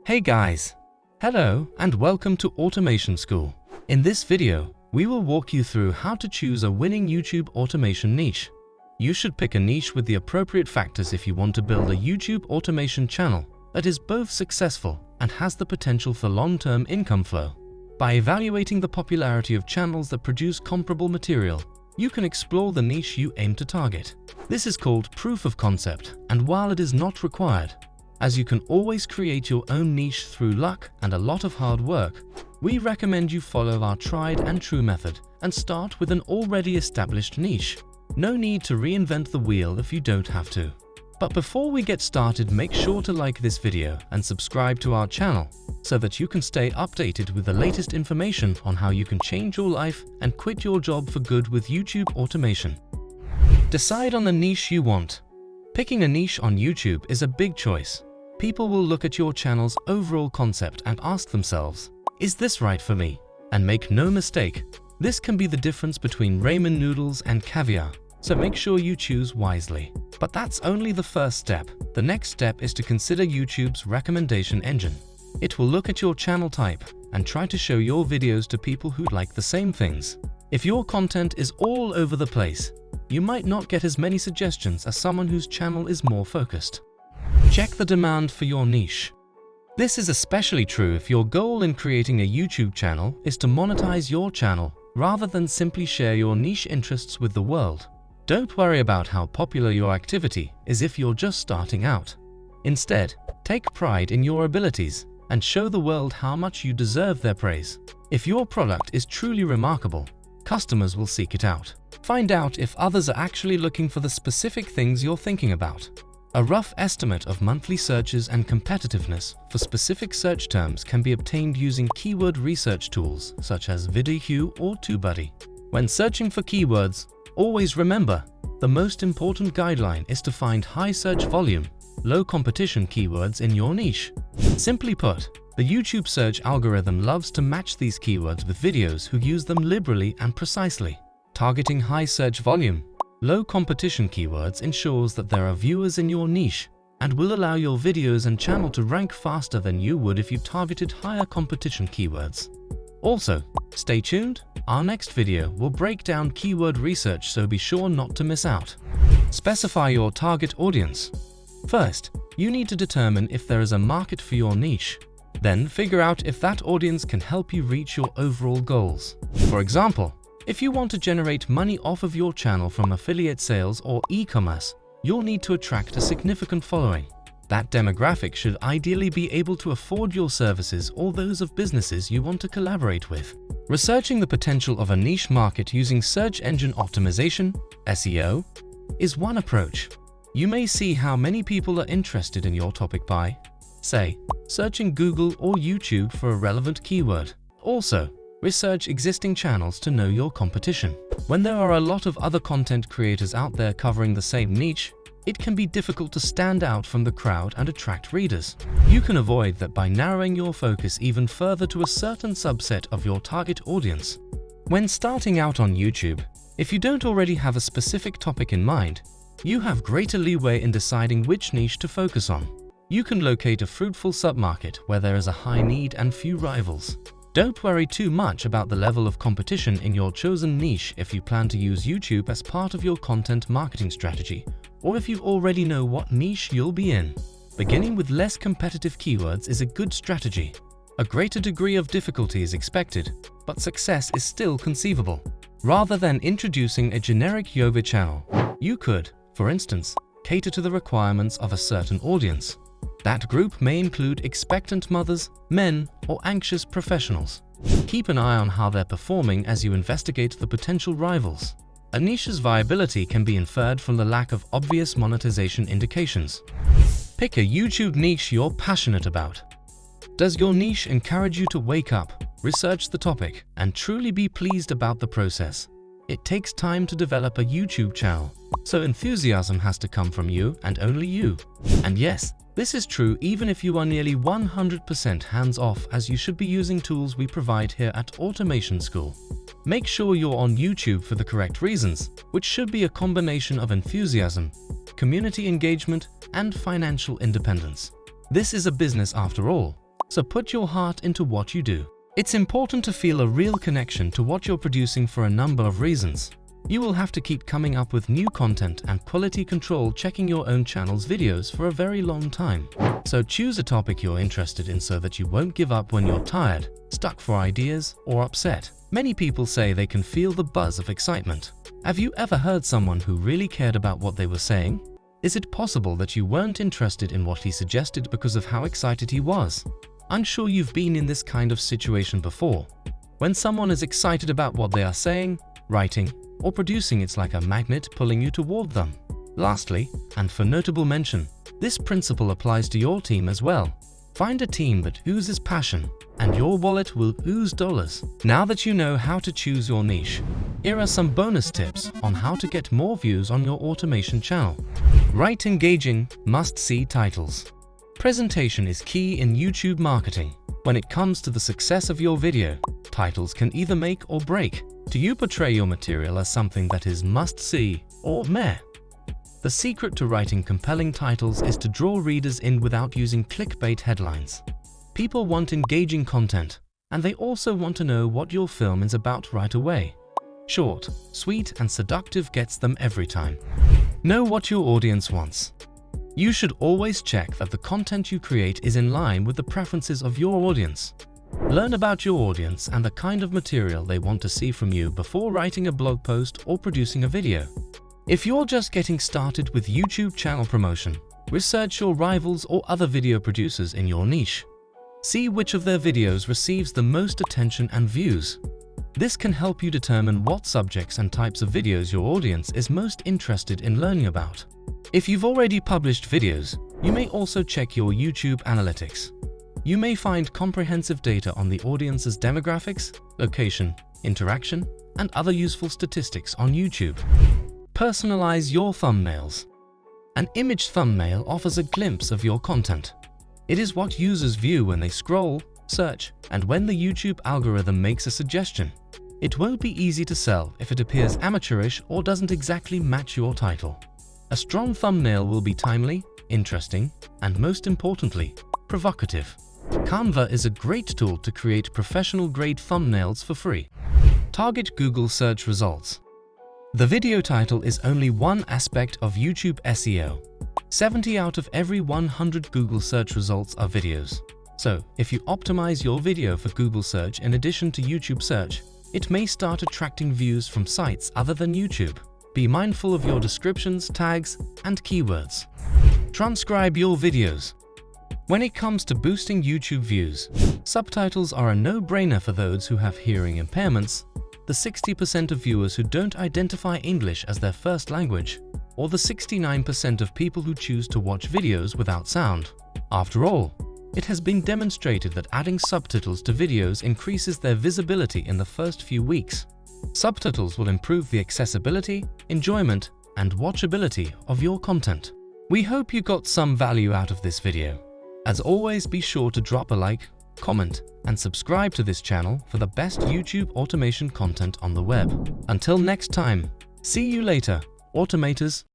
Hey guys! Hello and welcome to Automation School. In this video, we will walk you through how to choose a winning YouTube automation niche. You should pick a niche with the appropriate factors if you want to build a YouTube automation channel that is both successful and has the potential for long-term income flow. By evaluating the popularity of channels that produce comparable material, you can explore the niche you aim to target. This is called proof of concept, and while it is not required, as you can always create your own niche through luck and a lot of hard work, we recommend you follow our tried and true method and start with an already established niche. No need to reinvent the wheel if you don't have to. But before we get started, make sure to like this video and subscribe to our channel so that you can stay updated with the latest information on how you can change your life and quit your job for good with YouTube automation. Decide on the niche you want. Picking a niche on YouTube is a big choice. People will look at your channel's overall concept and ask themselves, is this right for me? And make no mistake, this can be the difference between ramen noodles and caviar, so make sure you choose wisely. But that's only the first step. The next step is to consider YouTube's recommendation engine. It will look at your channel type and try to show your videos to people who like the same things. If your content is all over the place, you might not get as many suggestions as someone whose channel is more focused. Check the demand for your niche. This is especially true if your goal in creating a YouTube channel is to monetize your channel rather than simply share your niche interests with the world. Don't worry about how popular your activity is if you're just starting out. Instead, take pride in your abilities and show the world how much you deserve their praise. If your product is truly remarkable, customers will seek it out. Find out if others are actually looking for the specific things you're thinking about. A rough estimate of monthly searches and competitiveness for specific search terms can be obtained using keyword research tools such as VidIQ or TubeBuddy. When searching for keywords, always remember, the most important guideline is to find high search volume, low competition keywords in your niche. Simply put, the YouTube search algorithm loves to match these keywords with videos who use them liberally and precisely. Targeting high search volume, low competition keywords ensures that there are viewers in your niche and will allow your videos and channel to rank faster than you would if you targeted higher competition keywords. Also, stay tuned. Our next video will break down keyword research, so be sure not to miss out. Specify your target audience. First, you need to determine if there is a market for your niche. Then figure out if that audience can help you reach your overall goals. For example, if you want to generate money off of your channel from affiliate sales or e-commerce, you'll need to attract a significant following. That demographic should ideally be able to afford your services or those of businesses you want to collaborate with. Researching the potential of a niche market using search engine optimization, SEO, is one approach. You may see how many people are interested in your topic by, say, searching Google or YouTube for a relevant keyword. Also, research existing channels to know your competition. When there are a lot of other content creators out there covering the same niche, it can be difficult to stand out from the crowd and attract readers. You can avoid that by narrowing your focus even further to a certain subset of your target audience. When starting out on YouTube, if you don't already have a specific topic in mind, you have greater leeway in deciding which niche to focus on. You can locate a fruitful submarket where there is a high need and few rivals. Don't worry too much about the level of competition in your chosen niche if you plan to use YouTube as part of your content marketing strategy, or if you already know what niche you'll be in. Beginning with less competitive keywords is a good strategy. A greater degree of difficulty is expected, but success is still conceivable. Rather than introducing a generic yoga channel, you could, for instance, cater to the requirements of a certain audience. That group may include expectant mothers, men, or anxious professionals. Keep an eye on how they're performing as you investigate the potential rivals. A niche's viability can be inferred from the lack of obvious monetization indications. Pick a YouTube niche you're passionate about. Does your niche encourage you to wake up, research the topic, and truly be pleased about the process? It takes time to develop a YouTube channel, so enthusiasm has to come from you and only you. And yes, this is true even if you are nearly 100% hands-off, as you should be using tools we provide here at Automation School. Make sure you're on YouTube for the correct reasons, which should be a combination of enthusiasm, community engagement, and financial independence. This is a business after all. so put your heart into what you do. It's important to feel a real connection to what you're producing for a number of reasons. You will have to keep coming up with new content and quality control checking your own channel's videos for a very long time. So choose a topic you're interested in so that you won't give up when you're tired, stuck for ideas, or upset. Many people say they can feel the buzz of excitement. Have you ever heard someone who really cared about what they were saying? Is it possible that you weren't interested in what he suggested because of how excited he was? I'm sure you've been in this kind of situation before. When someone is excited about what they are saying, writing, or producing, it's like a magnet pulling you toward them. Lastly, and for notable mention, this principle applies to your team as well. Find a team that oozes passion, and your wallet will ooze dollars. Now that you know how to choose your niche, here are some bonus tips on how to get more views on your automation channel. Write engaging, must-see titles. Presentation is key in YouTube marketing. When it comes to the success of your video, titles can either make or break. Do you portray your material as something that is must-see or meh? The secret to writing compelling titles is to draw readers in without using clickbait headlines. People want engaging content, and they also want to know what your film is about right away. Short, sweet, and seductive gets them every time. Know what your audience wants. You should always check that the content you create is in line with the preferences of your audience. Learn about your audience and the kind of material they want to see from you before writing a blog post or producing a video. If you're just getting started with YouTube channel promotion, research your rivals or other video producers in your niche. See which of their videos receives the most attention and views. This can help you determine what subjects and types of videos your audience is most interested in learning about. If you've already published videos, you may also check your YouTube analytics. You may find comprehensive data on the audience's demographics, location, interaction, and other useful statistics on YouTube. Personalize your thumbnails. An image thumbnail offers a glimpse of your content. It is what users view when they scroll, search, and when the YouTube algorithm makes a suggestion. It won't be easy to sell if it appears amateurish or doesn't exactly match your title. A strong thumbnail will be timely, interesting, and most importantly, provocative. Canva is a great tool to create professional-grade thumbnails for free. Target Google search results. The video title is only one aspect of YouTube SEO. 70 out of every 100 Google search results are videos. So, if you optimize your video for Google search in addition to YouTube search, it may start attracting views from sites other than YouTube. Be mindful of your descriptions, tags, and keywords. Transcribe your videos. When it comes to boosting YouTube views, subtitles are a no-brainer for those who have hearing impairments, the 60% of viewers who don't identify English as their first language, or the 69% of people who choose to watch videos without sound. After all, it has been demonstrated that adding subtitles to videos increases their visibility in the first few weeks. Subtitles will improve the accessibility, enjoyment, and watchability of your content. We hope you got some value out of this video. As always, be sure to drop a like, comment, and subscribe to this channel for the best YouTube automation content on the web. Until next time, see you later, automators.